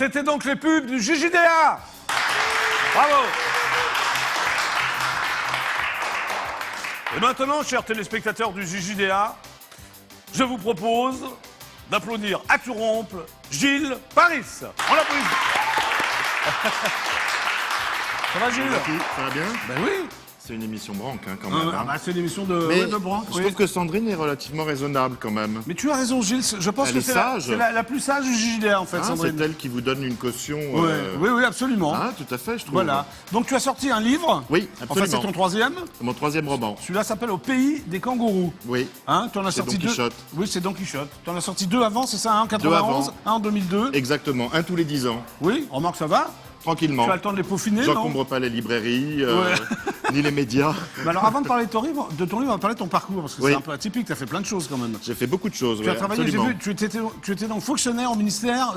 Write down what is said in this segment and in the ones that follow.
C'était donc les pubs du JJDA. Bravo. Et maintenant, chers téléspectateurs du JJDA, je vous propose d'applaudir à tout rompre Gilles Paris. On l'applaudit. Ça va, Gilles? Ça va bien? Ben oui. C'est une émission branque, hein, quand même. Hein. Bah, c'est une émission de, Mais de branque. je trouve que Sandrine est relativement raisonnable, quand même. Mais tu as raison, Gilles. Je pense Elle que est c'est sage. la plus sage du JJDA, en fait, Hein, Sandrine. c'est elle qui vous donne une caution. Oui, absolument. Ah, tout à fait, je trouve. Voilà. Donc tu as sorti un livre. Oui, En fait, absolument. c'est ton troisième. Mon troisième roman. Celui-là s'appelle Au pays des kangourous. Oui. Hein, tu en as C'est sorti Don deux. Quichotte. Oui, c'est Don Quichotte. Tu en as sorti deux avant, c'est ça, un en 91, avant. un en 2002. Exactement, un tous les 10 ans. Oui, remarque, ça va. Tranquillement. Tu as le temps de les peaufiner, non? J'encombre pas les librairies, Ouais. ni les médias. Mais alors, avant de parler de ton livre, on va parler de ton parcours, parce que Oui. c'est un peu atypique, tu as fait plein de choses quand même. J'ai fait beaucoup de choses, Tu as travaillé, j'ai absolument. vu, tu étais donc fonctionnaire au ministère,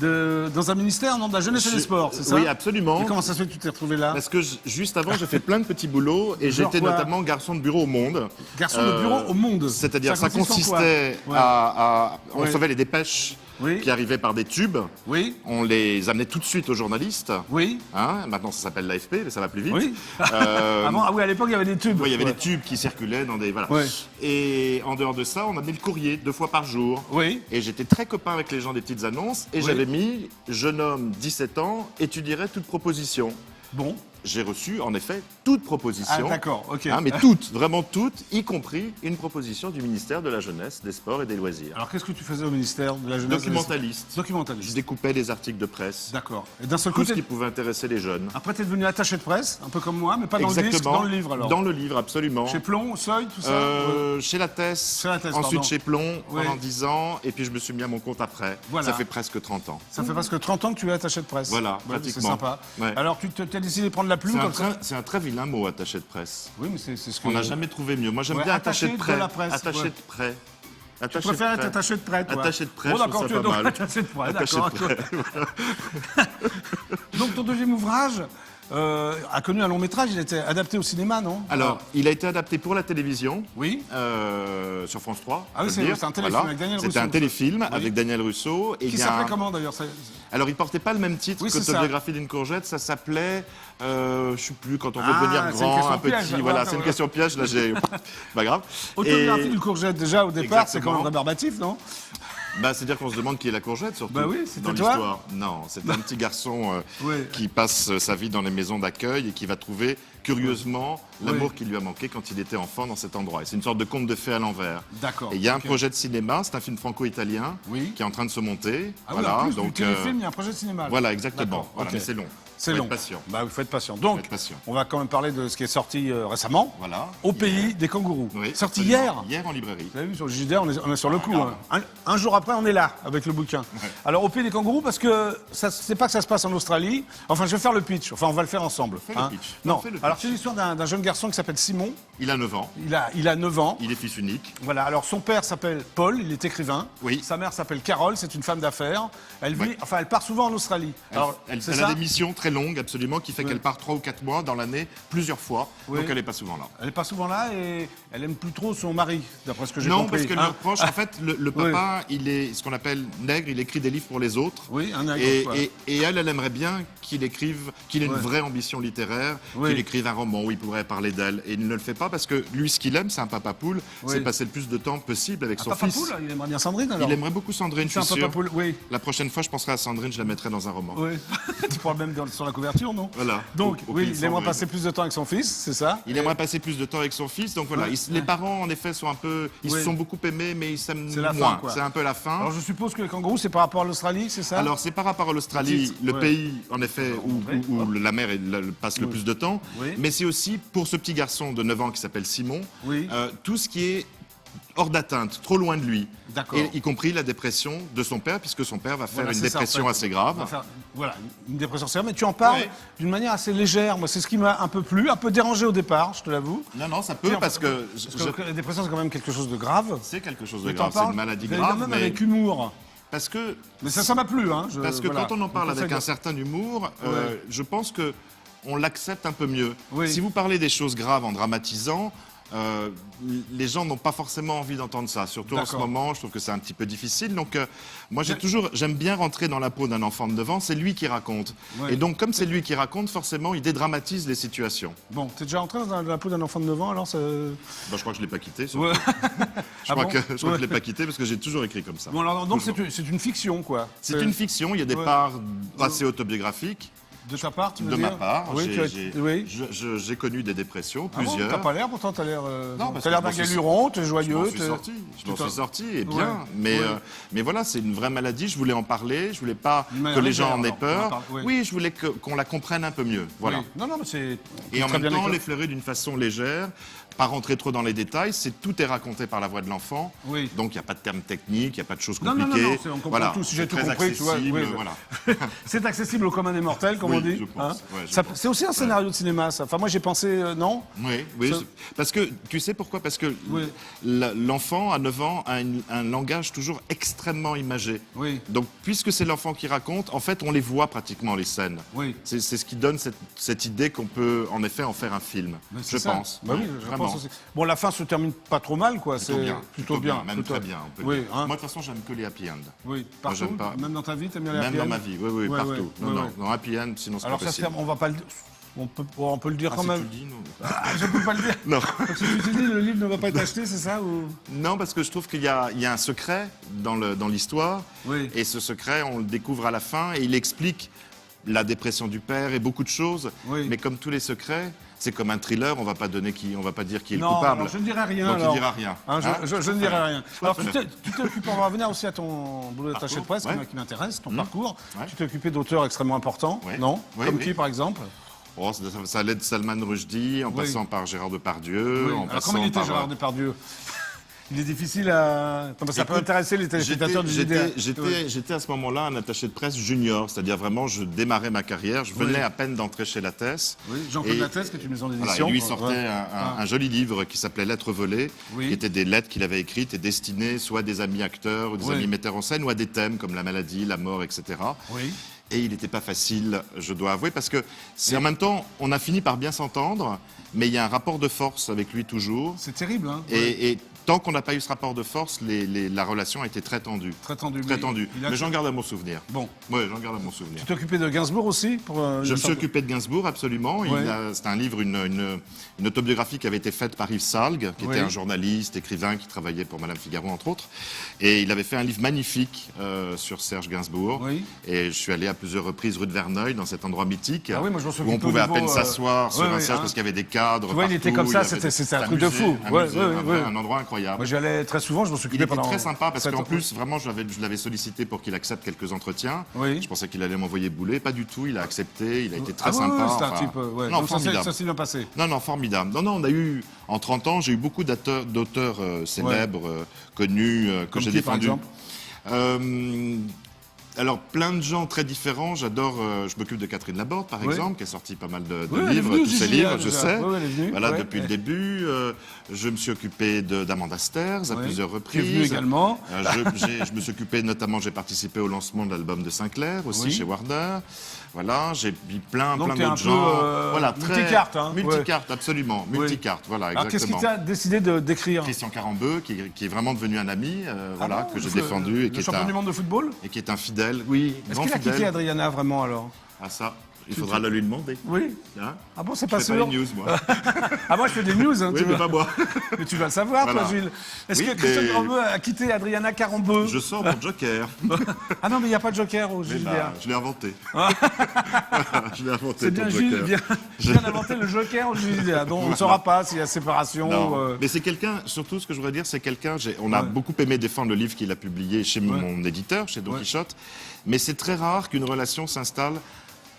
dans un ministère non, de la jeunesse et des sports, c'est ça? Oui, absolument. Et comment ça se fait que tu t'es retrouvé là? Parce que juste avant, j'ai fait plein de petits boulots et Genre j'étais quoi? notamment garçon de bureau au Monde. Garçon de bureau au Monde. C'est-à-dire, ça consiste en quoi? consistait Ouais. à on Ouais. recevait les dépêches Oui. qui arrivaient par des tubes. Oui, On les amenait tout de suite aux journalistes. oui, Hein, maintenant, ça s'appelle l'AFP, mais ça va plus vite. oui. Euh, Avant, ah oui, à l'époque, il y avait des tubes. ouais, il y avait Ouais. des tubes qui circulaient dans des... Voilà. Ouais. Et en dehors de ça, on amenait le courrier 2 fois par jour. Oui. Et j'étais très copain avec les gens des petites annonces. Et Oui. j'avais mis « Jeune homme, 17 ans, étudierait toute proposition ». Bon. J'ai reçu, en effet, toute proposition. Ah, d'accord, ok. Hein, mais toutes, vraiment toutes, y compris une proposition du ministère de la Jeunesse, des Sports et des Loisirs. Alors, qu'est-ce que tu faisais au ministère de la Jeunesse? Documentaliste. Je Documentaliste. découpais les articles de presse, D'accord. Et d'un seul coup, tout ce qui pouvait intéresser les jeunes. après, tu es devenu attaché de presse, un peu comme moi, mais pas dans le disque, dans le livre alors. Dans le livre, absolument. Chez Plomb, Seuil, tout ça? Chez la Thèse, Chez la Thèse, ensuite pardon. chez Plomb Oui. pendant 10 ans, et puis je me suis mis à mon compte après. Voilà. Ça fait presque 30 ans. Ça fait presque 30 ans que tu es attaché de presse. Voilà, Ouais, pratiquement. C'est sympa. Ouais. Alors, tu as décidé de prendre la plume comme ça? C'est un très vilain mot, attaché de presse. Oui, mais c'est ce que... On n'a jamais trouvé mieux. Moi, j'aime Ouais, bien attaché attaché de de près. la presse, Attaché ouais. de près. Tu Attaché préfères de être près. attaché de près, toi? Attaché de près, Bon, je trouve d'accord, ça tu es pas donc mal. attaché de près, Attaché d'accord. de près. Donc, ton deuxième ouvrage a connu un long métrage, il a été adapté au cinéma, non? Alors, il a été adapté pour la télévision. Oui. Sur France 3. Ah oui, faut c'est le dire. un téléfilm avec Daniel C'était Rousseau. un téléfilm Oui. avec Daniel Rousseau. Et Qui il y a s'appelait un- comment d'ailleurs? Alors, il portait pas le même titre Oui, que c'est ça. Autobiographie d'une courgette. Ça s'appelait, je sais plus, quand on veut Ah, devenir c'est une grand, question un petit. piège, là. Voilà, Ouais, c'est une ouais. question piège. Là, j'ai. Pas grave. Autobiographie Et- d'une courgette, déjà au départ, c'est quand même Exactement. rébarbatif, non? Bah, c'est-à-dire qu'on se demande qui est la courgette, surtout. Bah oui, c'était dans toi. l'histoire. Non, c'est un petit garçon Oui. qui passe sa vie dans les maisons d'accueil et qui va trouver, curieusement, l'amour Oui. qui lui a manqué quand il était enfant dans cet endroit. Et c'est une sorte de conte de fées à l'envers. D'accord. Et il y a un Ok. projet de cinéma, c'est un film franco-italien Oui. qui est en train de se monter. Ah oui, voilà, en plus donc, du téléfilm, il y a un projet de cinéma. voilà, exactement. D'accord, Voilà, ok. mais c'est long. C'est Faut long. être patient. Bah, vous faites patient. Donc, Faut être patient. on va quand même parler de ce qui est sorti récemment. Voilà. Au pays des kangourous. Oui, Sorti absolument. hier. Hier en librairie. Vous avez vu sur le JDR, on est sur le coup. grave. Hein. Un jour après, on est là avec le bouquin. Alors, au pays des kangourous, parce que c'est pas que ça se passe en Australie. Enfin, je vais faire le pitch. Enfin, on va le faire ensemble. Fais le pitch. Non. Fais le pitch. Alors, c'est l'histoire d'un jeune garçon qui s'appelle Simon. Il a 9 ans. Il a 9 ans. Il est fils unique. Voilà. Alors, son père s'appelle Paul. Il est écrivain. Oui. Sa mère s'appelle Carole. C'est une femme d'affaires. Elle vit. Ouais. Enfin, elle part souvent en Australie. Alors, Elle c'est a ça. des missions très longues, absolument, qui fait Ouais. qu'elle part 3 ou 4 mois dans l'année, plusieurs fois. Oui. Donc elle n'est pas souvent là. Elle est pas souvent là et elle aime plus trop son mari, d'après ce que j'ai Non, compris. parce qu'elle Hein lui reproche, en fait, le papa, il est ce qu'on appelle nègre, il écrit des livres pour les autres. Oui, un nègre, Et, voilà. et elle aimerait bien qu'il écrive, qu'il ait une Ouais. vraie ambition littéraire, Oui. qu'il écrive un roman où il pourrait parler d'elle. Et il ne le fait pas parce que lui, ce qu'il aime, c'est un papa poule, Oui. c'est passer le plus de temps possible avec son Papa fils. Poule, il aimerait bien Sandrine alors. Il aimerait beaucoup Sandrine, je C'est un suis papa sûr. poule, oui. La prochaine fois, je penserai à Sandrine, je la mettrai dans un roman. Oui. Tu parles même sur la couverture, non? Voilà. Donc, Au oui, pays il de aimerait Sandrine. passer plus de temps avec son fils, c'est ça? Il aimerait passer plus de temps avec son fils, donc voilà. Ouais. Les parents, en effet, sont un peu. Ils Oui. se sont beaucoup aimés, mais ils s'aiment C'est la fin, moins. quoi. C'est un peu la fin. Alors, je suppose que les kangourous, c'est par rapport à l'Australie, c'est ça? Alors, c'est par rapport à l'Australie, Petite, le ouais. pays, en effet, montrer. où la mère passe le plus de temps. Oui. Mais c'est aussi pour ce petit garçon de 9 ans qui s'appelle Simon, Oui. tout ce qui est hors d'atteinte, trop loin de lui. D'accord. Et y compris la dépression de son père, puisque son père va faire Voilà, une c'est ça, en dépression fait. assez On va grave. faire- Voilà, une dépression sévère, mais tu en parles Ouais. d'une manière assez légère. Moi, c'est ce qui m'a un peu plu, un peu dérangé au départ, je te l'avoue. Non, non, ça peut, parce que La dépression, c'est quand même quelque chose de grave. c'est quelque chose de Mais t'en grave, c'est parles une maladie évidemment, grave. même Mais avec humour. parce que Mais ça m'a plu, hein. Parce que voilà. quand on en parle Donc, avec ça- un certain humour, Ouais. je pense que on l'accepte un peu mieux. Oui. Si vous parlez des choses graves en dramatisant, les gens n'ont pas forcément envie d'entendre ça. Surtout en ce moment, je trouve que c'est un petit peu difficile. Donc, moi, j'aime bien rentrer dans la peau d'un enfant de 9 ans. C'est lui qui raconte. Ouais. Et donc, comme c'est lui qui raconte, forcément, il dédramatise les situations. Bon, t'es déjà rentré dans la peau d'un enfant de 9 ans, alors ça... Je crois que je l'ai pas quitté. Ouais. Je crois que je l'ai pas quitté parce que j'ai toujours écrit comme ça. Bon, alors, donc c'est une fiction, quoi. C'est une fiction. Il y a des parts assez autobiographiques. De ta part, tu veux De dire ma part, oui, j'ai connu des dépressions, Ah bon, plusieurs. t'as pas l'air, pourtant t'as l'air parce t'as l'air que d'un galuron, t'es joyeux. Je m'en suis sorti, et bien. Mais voilà, c'est une vraie maladie, je voulais en parler, je voulais pas que les gens en aient peur. Oui, je voulais qu'on la comprenne un peu mieux. Voilà. Oui. Non, mais c'est... Et en même temps, l'effleurer d'une façon légère, pas rentrer trop dans les détails, tout est raconté par la voix de l'enfant. Oui. Donc il n'y a pas de termes techniques, il n'y a pas de choses Non, compliquées. on comprend tout, si j'ai tout compris, tu vois. Voilà. C'est accessible au commun des mortels, comme on dit. Je pense. C'est aussi un scénario de cinéma, ça. Enfin, moi j'ai pensé, non? Oui, parce que, tu sais pourquoi? Parce que l'enfant, à 9 ans, a un langage toujours extrêmement imagé. Oui. Donc, puisque c'est l'enfant qui raconte, en fait, on les voit pratiquement, les scènes. Oui. C'est ce qui donne cette idée qu'on peut, en effet, en faire un film, je pense. Bah oui, je pense aussi. Bon, la fin se termine pas trop mal, quoi. Plutôt bien. Même très bien. Oui, hein. Moi, de toute façon, j'aime que les happy end. Oui, partout. Moi, j'aime pas. Même dans ta vie, t'aimes bien les happy Même end? dans ma vie, oui, partout. Non, happy end, sinon c'est pas possible. Alors, on va pas le dire. On peut le dire quand même. Si tu le dis, non. Je peux pas le dire. Non. Parce que tu dis le livre ne va pas être acheté, c'est ça ou... Non, parce que je trouve qu'il y a un secret dans l'histoire. Oui. Et ce secret, on le découvre à la fin et il explique la dépression du père et beaucoup de choses. Oui. Mais comme tous les secrets, c'est comme un thriller, on va pas dire qui est le non, coupable. Non, je ne dirai rien. Donc alors. il dira rien. Je ne dirai rien. Alors tu t'es occupé, on va revenir aussi à ton boulot d'attaché de presse qui m'intéresse, ton parcours. Ouais. Tu t'es occupé d'auteurs extrêmement importants, non? Comme qui par exemple? Oh, ça allait de Salman Rushdie, en passant par Gérard Depardieu. Comment il était Gérard Depardieu? Il est difficile à... Ça peut intéresser les téléspectateurs du JDA. J'étais à ce moment-là un attaché de presse junior, c'est-à-dire vraiment, je démarrais ma carrière, je venais à peine d'entrer chez Lattès. Oui, Jean-Claude Lattès, qui est une maison d'édition. Voilà, lui sortait un joli livre qui s'appelait Lettres volées, qui étaient des lettres qu'il avait écrites et destinées soit à des amis acteurs ou des amis metteurs en scène, ou à des thèmes comme la maladie, la mort, etc. Oui. Et il n'était pas facile, je dois avouer, parce que en même temps, on a fini par bien s'entendre, mais il y a un rapport de force avec lui toujours. C'est terrible, hein. Et tant qu'on n'a pas eu ce rapport de force, la relation a été très tendue. Très tendue. Mais j'en garde à mon souvenir. Bon. Oui, j'en garde à mon souvenir. Tu t'es occupé de Gainsbourg aussi Je me suis occupé de Gainsbourg, absolument. C'est un livre, une autobiographie qui avait été faite par Yves Salgue, qui était un journaliste, écrivain, qui travaillait pour Madame Figaro, entre autres. Et il avait fait un livre magnifique sur Serge Gainsbourg. Oui. Et je suis allé à plusieurs reprises rue de Verneuil, dans cet endroit mythique, où on pouvait à peine s'asseoir sur un siège parce qu'il y avait des cadres. Tu vois, il était comme ça, c'était un truc de fou. Un endroit incroyable. Moi, j'y allais très souvent, je m'en suis occupé pendant... Il était très sympa parce qu'en plus, vraiment, je l'avais sollicité pour qu'il accepte quelques entretiens. Oui. Je pensais qu'il allait m'envoyer bouler. Pas du tout, il a accepté, il a été très sympa. C'est un type... Non, formidable. Ça s'est bien passé. Non, formidable. Non, on a eu... En 30 ans, j'ai eu beaucoup d'auteurs célèbres, connus, que j'ai défendus. Alors, plein de gens très différents. J'adore, je m'occupe de Catherine Laborde, par exemple, qui a sorti pas mal de livres, tous ses livres, je sais. Voilà, depuis le début. Je me suis occupé d'Amanda Sters à plusieurs reprises. Qui est venue également. Je me suis occupé, notamment, j'ai participé au lancement de l'album de Sinclair, aussi, chez Warner. Voilà, j'ai mis plein d'autres gens. Voilà, multicarte, hein. Multicarte, absolument. Multicarte, voilà, exactement. Alors, qu'est-ce qui t'a décidé d'écrire? Christian Carambeu, qui est vraiment devenu un ami, voilà, que j'ai défendu. Le champion du monde de football? Et qui est un fidèle, oui. Est-ce qu'il a quitté Adriana, vraiment, alors? Ah, ça, il faudra le lui demander. Oui. Hein? Ah bon, c'est pas sûr? Je fais pas les news, moi. Ah, moi, je fais des news, hein, oui, mais pas moi. Mais tu dois le savoir, toi, Gilles. Est-ce que Christian Carambeu a quitté Adriana Carambeu? Je sors mon Joker. Ah non, mais il n'y a pas de Joker au JDA. Je l'ai inventé. Je l'ai inventé, c'est bien, Gilles, bien inventé le Joker au JDA. Donc, on ne saura pas s'il y a séparation. Non. Mais c'est quelqu'un, surtout ce que je voudrais dire, c'est quelqu'un, on a beaucoup aimé défendre le livre qu'il a publié chez mon éditeur, chez Don Quichotte, mais c'est très rare qu'une relation s'installe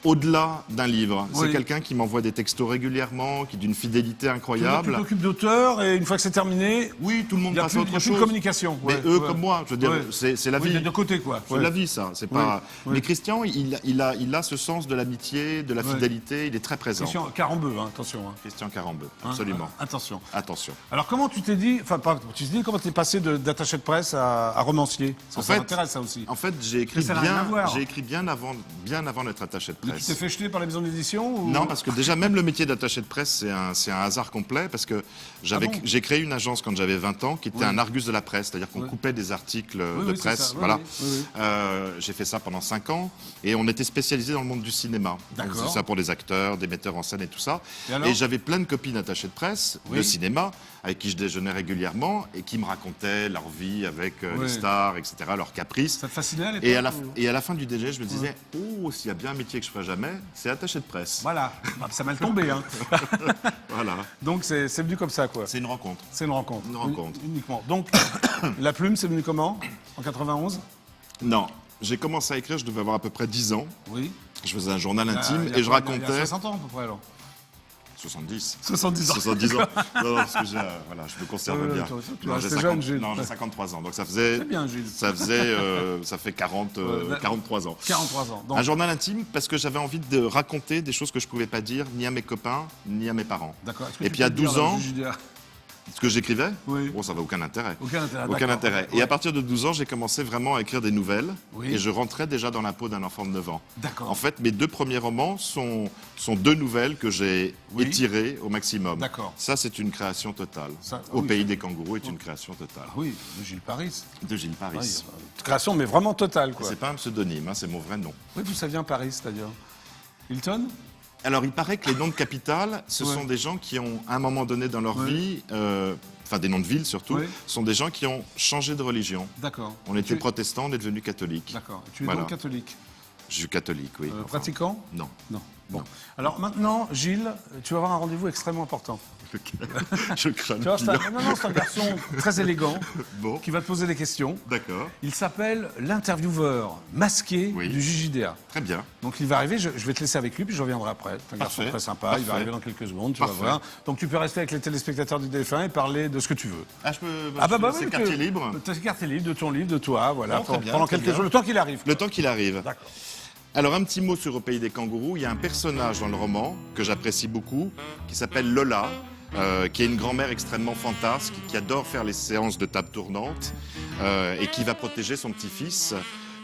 au-delà d'un livre. C'est quelqu'un qui m'envoie des textos régulièrement, qui d'une fidélité incroyable. Tu t'occupes d'auteur et une fois que c'est terminé, oui, tout le monde passe à autre chose. Il n'y a plus de communication. Mais eux comme moi, je veux dire, c'est la vie. Oui, de côté, quoi. C'est la vie, ça. C'est pas. Mais Christian, il a ce sens de l'amitié, de la fidélité. Il est très présent. Christian Carambeu, hein, attention. Hein. Christian Carambeu, absolument. Attention. Attention. Alors comment tu t'es dit, comment tu es passé d'attaché de presse à romancier? Ça m'intéresse, ça aussi. En fait, j'ai écrit bien avant d'être attaché de presse. Mais tu t'es fait jeter par la maison d'édition ou... Non, parce que déjà, même le métier d'attaché de presse, c'est un hasard complet, parce que j'ai créé une agence quand j'avais 20 ans, qui était un Argus de la presse, c'est-à-dire qu'on coupait des articles de presse. Voilà. J'ai fait ça pendant 5 ans, et on était spécialisé dans le monde du cinéma. C'est ça pour les acteurs, des metteurs en scène et tout ça. Et j'avais plein de copines attachées de presse, de cinéma, avec qui je déjeunais régulièrement, et qui me racontaient leur vie avec les stars, etc., leurs caprices. Ça te fascinait à l'époque? Et à la fin du déjeuner, je me disais, oh, s'il y a bien un métier que je ferai jamais, c'est attaché de presse. Voilà, ça m'a tombé. Hein. Voilà. Donc c'est venu comme ça, quoi. C'est une rencontre. C'est une rencontre. Une rencontre. Uniquement. Donc, la plume, c'est venu comment? En 91? Non. J'ai commencé à écrire, je devais avoir à peu près 10 ans. Oui. Je faisais un journal intime et je racontais... Il y a 60 ans, à peu près, alors. 70. 70 ans. 70 ans. Non, parce que voilà, je me conserve bien. J'ai 53 ans. Donc ça faisait... C'est bien, Gilles. Ça fait 43 ans. 43 ans. Donc... Un journal intime parce que j'avais envie de raconter des choses que je ne pouvais pas dire ni à mes copains, ni à mes parents. D'accord. Et puis à 12 ans... Ce que j'écrivais? Oui. Bon, ça n'avait aucun intérêt. Aucun intérêt. Et à partir de 12 ans, j'ai commencé vraiment à écrire des nouvelles. Oui. Et je rentrais déjà dans la peau d'un enfant de 9 ans. D'accord. En fait, mes 2 premiers romans sont 2 nouvelles que j'ai étirées au maximum. D'accord. Ça, c'est une création totale. Au pays des kangourous est une création totale. Oui, de Gilles Paris. De Gilles Paris. Oui, création, mais vraiment totale, quoi. C'est pas un pseudonyme, hein, c'est mon vrai nom. Oui, d'où ça vient Paris, d'ailleurs? Hilton? Alors, il paraît que les noms de capitales, ce sont des gens qui ont, à un moment donné dans leur vie, enfin des noms de villes surtout, sont des gens qui ont changé de religion. D'accord. On était protestants, on est devenu catholique. D'accord. Tu es donc catholique? Je suis catholique, oui. Pratiquant? Non. Non. Bon. Alors maintenant, Gilles, tu vas avoir un rendez-vous extrêmement important. Je crains. Tu vois, c'est un garçon très élégant qui va te poser des questions. D'accord. Il s'appelle l'intervieweur masqué du JJDA. Très bien. Donc il va arriver, je vais te laisser avec lui, puis je reviendrai après. C'est un garçon très sympa, il va arriver dans quelques secondes, tu vas voir. Donc tu peux rester avec les téléspectateurs du TF1 et parler de ce que tu veux. Ah, je peux. C'est quartier libre. C'est quartier libre, de ton livre, de toi, voilà. Très bien, pendant quelques jours, le temps qu'il arrive. Le temps qu'il arrive. D'accord. Alors, un petit mot sur Au pays des kangourous. Il y a un personnage dans le roman que j'apprécie beaucoup, qui s'appelle Lola, qui est une grand-mère extrêmement fantasque, qui adore faire les séances de table tournante et qui va protéger son petit-fils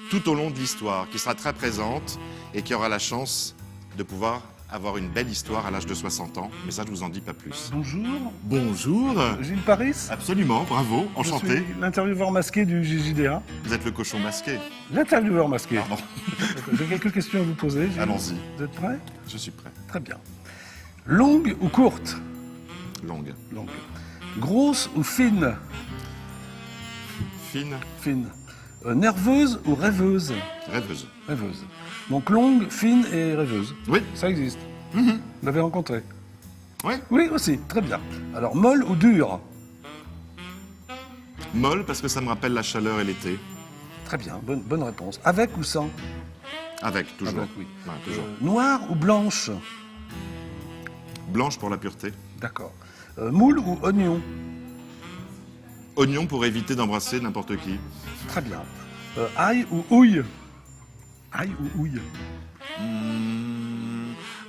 tout au long de l'histoire, qui sera très présente et qui aura la chance de pouvoir avoir une belle histoire à l'âge de 60 ans. Mais ça, je vous en dis pas plus. Bonjour. Bonjour. Gilles Paris. Absolument, bravo, enchanté. Je suis l'intervieweur masqué du JJDA. Vous êtes le cochon masqué. L'intervieweur masqué. Pardon. J'ai quelques questions à vous poser. Allons-y. Vous êtes prêts? Je suis prêt. Très bien. Longue ou courte? Longue. Longue. Grosse ou fine? Fine. Fine. Nerveuse ou rêveuse? Rêveuse. Rêveuse. Donc longue, fine et rêveuse. Oui. Ça existe. Vous l'avez rencontré? Oui. Oui, aussi. Très bien. Alors, molle ou dure? Molle, parce que ça me rappelle la chaleur et l'été. Très bien. Bonne réponse. Avec ou sans? Avec, toujours. Avec, oui. Ouais, toujours. Noire ou blanche? Blanche pour la pureté. D'accord. Moule ou oignon? Oignon pour éviter d'embrasser n'importe qui. Très bien. Ail ou houille? Ail ou houille?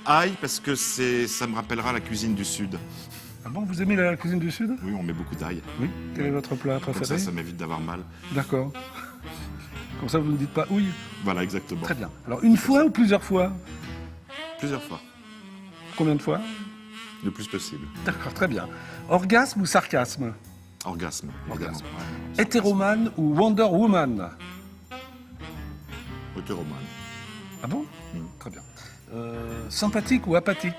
Ail, parce que ça me rappellera la cuisine du Sud. Ah bon, vous aimez la cuisine du Sud? Oui, on met beaucoup d'ail. Oui. Quel est votre plat préféré? Comme ça m'évite d'avoir mal. D'accord. Comme ça, vous ne dites pas houille? Voilà, exactement. Très bien. Alors, une fois ou plusieurs fois? Plusieurs fois. Combien de fois? Le plus possible. D'accord, très bien. Orgasme ou sarcasme? Orgasme, évidemment. Ouais. Hétéromane ou Wonder Woman? Hétéromane. Ah bon? Très bien. Sympathique ou apathique?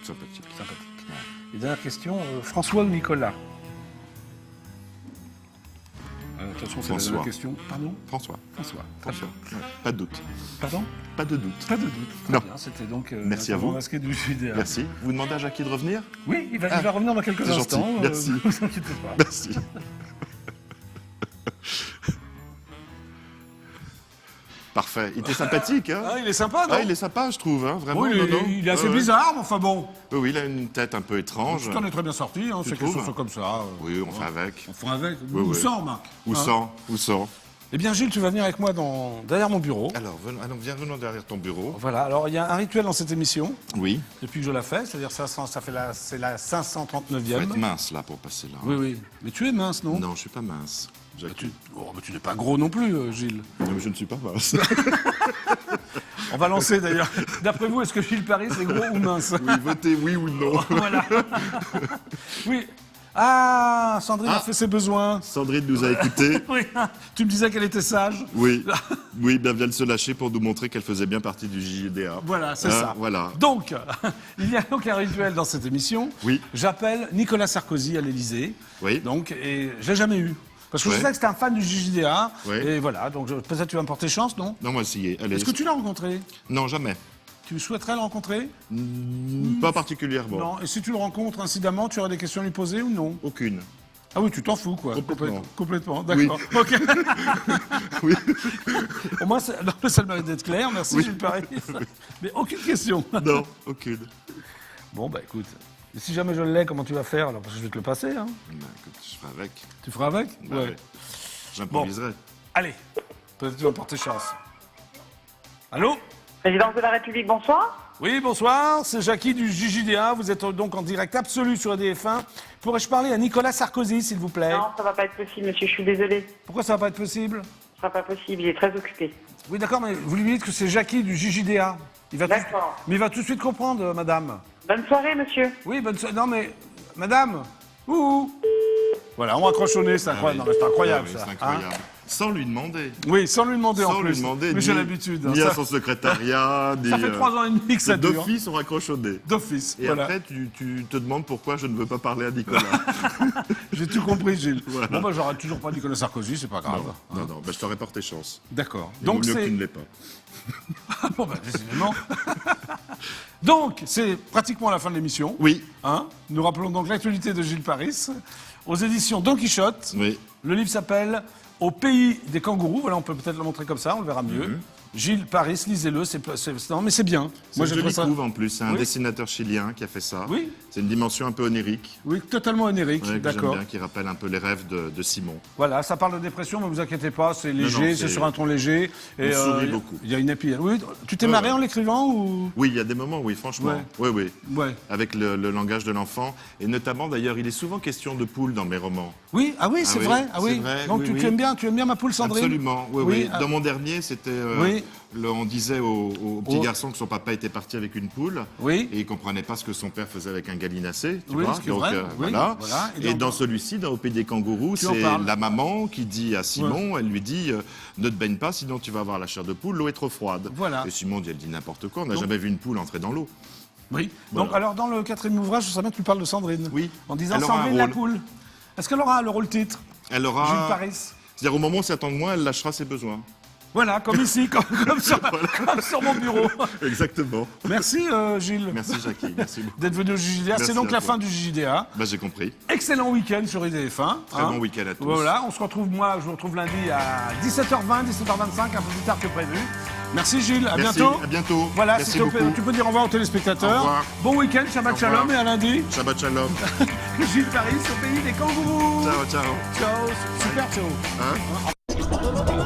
Sympathique. Sympathique. Ouais. Et dernière question, François ou Nicolas? Attention, c'est la dernière question. Pardon? François. François. François. Ouais. Pas de doute. Pardon? Pas de doute. Pas de doute. Très non. bien. C'était donc merci à vous. Masqué du JDA. Merci. Vous demandez à Jackie de revenir? Oui, il va revenir dans quelques instants. Gentil. Merci. Ne vous inquiétez pas. Merci. Parfait. Il était sympathique, hein? Ah, il est sympa, non? Ah, il est sympa, je trouve, hein, vraiment. Oui, il est assez bizarre, mais enfin bon. Oui, il a une tête un peu étrange. Tu t'en es très bien sorti, hein, c'est quelque chose comme ça. Oui, on fait avec. On fait avec. Oui, ou oui. sans, Marc. Ou sans, ou sans. Eh bien, Gilles, tu vas venir avec moi derrière mon bureau. Alors, venons derrière ton bureau. Voilà, alors il y a un rituel dans cette émission. Oui. Depuis que je la fais, c'est-à-dire c'est la 539e. Faut être mince, là, pour passer là. Oui, oui. Mais tu es mince, non? Non, je suis pas mince. Tu n'es pas gros non plus, Gilles. Non, mais je ne suis pas mince. On va lancer d'ailleurs. D'après vous, est-ce que Gilles Paris est gros ou mince? Oui, votez oui ou non. Voilà. Oui. Ah, Sandrine a fait ses besoins. Sandrine nous a écoutés. Oui. Tu me disais qu'elle était sage. Oui. Oui, bien vient de se lâcher pour nous montrer qu'elle faisait bien partie du JDA. Voilà, c'est ça. Voilà. Donc, il y a donc un rituel dans cette émission. Oui. J'appelle Nicolas Sarkozy à l'Élysée. Oui. Donc, et je l'ai jamais eu. Parce que je Ouais. sais que c'était un fan du JDA. Ouais. Et voilà, donc peut-être tu vas me porter chance, non? Non, moi, essayez. Allez. Est-ce que tu l'as rencontré? Non, jamais. Tu souhaiterais le rencontrer? Pas particulièrement. Non. Et si tu le rencontres incidemment, tu aurais des questions à lui poser ou non? Aucune. Ah oui, tu t'en fous, quoi. Complètement. Complètement, d'accord. Ok. Oui. Au moins, non, mais ça le mérite d'être clair. Merci, Gilles Paris. Mais aucune question. Non, aucune. Bon, bah écoute. Et si jamais je l'ai, comment tu vas faire alors? Parce que je vais te le passer. Hein. Bah, écoute, je ferai avec. Tu feras avec? Bah, ouais. J'improviserai. Allez, peut-être tu vas porter chance. Allô? Présidence de la République, bonsoir. Oui, bonsoir, c'est Jackie du JJDA. Vous êtes donc en direct absolu sur EDF1. Pourrais-je parler à Nicolas Sarkozy, s'il vous plaît? Non, ça va pas être possible, monsieur, je suis désolée. Pourquoi ça va pas être possible? Ce sera pas possible, il est très occupé. Oui, d'accord, mais vous lui dites que c'est Jackie du JJDA. D'accord. Mais il va tout de suite comprendre, madame. Bonne soirée, monsieur. Oui, bonne soirée. Non, mais, madame. Ouh. Voilà, on raccroche au nez, c'est incroyable. Ah Non, mais c'est incroyable, oui, ça. c'est incroyable. Sans lui demander. Oui, sans lui demander en Sans plus. lui demander. Mais j'ai l'habitude. Ni hein, à son secrétariat, ni. ça fait 3 ans et demi que ça dure. D'office, on raccroche au nez. D'office. Et voilà. après, tu te demandes pourquoi je ne veux pas parler à Nicolas. J'ai tout compris, Gilles. Voilà. Bon, bah, j'aurais toujours pas Nicolas Sarkozy, c'est pas grave. Non, non, bah, je t'aurais porté chance. D'accord. Il Donc vaut mieux que c'est. tu ne l'aies pas. Bon, bah, décidément. Donc, c'est pratiquement la fin de l'émission. Oui. Hein. Nous rappelons donc l'actualité de Gilles Paris aux éditions Don Quichotte. Oui. Le livre s'appelle Au pays des kangourous. Voilà, on peut peut-être le montrer comme ça, on le verra mieux. Gilles Paris, lisez-le. Non, mais c'est bien. C'est une jolie trouvé ça. couve en plus. C'est un Oui. dessinateur chilien qui a fait ça. Oui. C'est une dimension un peu onirique. Oui, totalement onirique. Ouais, que j'aime D'accord. bien, qui rappelle un peu les rêves de Simon. Voilà, ça parle de dépression, mais vous inquiétez pas, c'est léger, non, c'est c'est- sur un ton léger. On sourit beaucoup. Il y a une épine. Oui, tu t'es marré en l'écrivant ou? Oui, il y a des moments, oui, franchement. Ouais. Oui, oui. Ouais. Avec le langage de l'enfant. Et notamment, d'ailleurs, il est souvent question de poules dans mes romans. Oui, ah oui, c'est oui, vrai. Ah c'est oui. vrai, Donc oui, oui. tu aimes bien ma poule Sandrine? Absolument, oui, oui. ah, Dans mon dernier, c'était. Oui. On disait au petit Oh. garçon que son papa était parti avec une poule. Oui. Et il comprenait pas ce que son père faisait avec un gallinacé. Tu Oui, vois ce qui est vrai, oui, voilà. voilà. Et Et donc- dans celui-ci, dans Au pays des kangourous, Tu en c'est parles. la maman qui dit à Simon, elle lui dit ne te baigne pas, sinon tu vas avoir la chair de poule, l'eau est trop froide. Voilà. Et Simon dit, elle dit n'importe quoi, on n'a Donc- jamais vu une poule entrer dans l'eau. Oui. Voilà. Donc, alors, dans le 4e ouvrage, je sais bien que tu parles de Sandrine. Oui. En disant Elle aura un Sandrine la rôle. poule. Est-ce qu'elle aura le rôle titre? Elle Gilles aura. Paris. C'est-à-dire au moment où on s'attend de moi, elle lâchera ses besoins. Voilà, comme ici, comme sur mon bureau. Exactement. Merci, Gilles, Merci Jackie, merci beaucoup. d'être venu au JJDA. C'est Merci donc à la toi. fin du JJDA. Bah, j'ai compris. Excellent week-end sur IDF1. Très bon week-end à tous. Voilà, on se retrouve, je vous retrouve lundi à 17h20, 17h25, un peu plus tard que prévu. Merci Gilles, à Merci, bientôt. à bientôt. Voilà, Merci s'il te plaît, beaucoup. tu peux dire au revoir aux téléspectateurs. Au revoir. Bon week-end, Shabbat Au revoir. Shalom et à lundi. Shabbat shalom. Gilles Paris au pays des kangourous. Ciao, ciao. Ciao, super ciao. Hein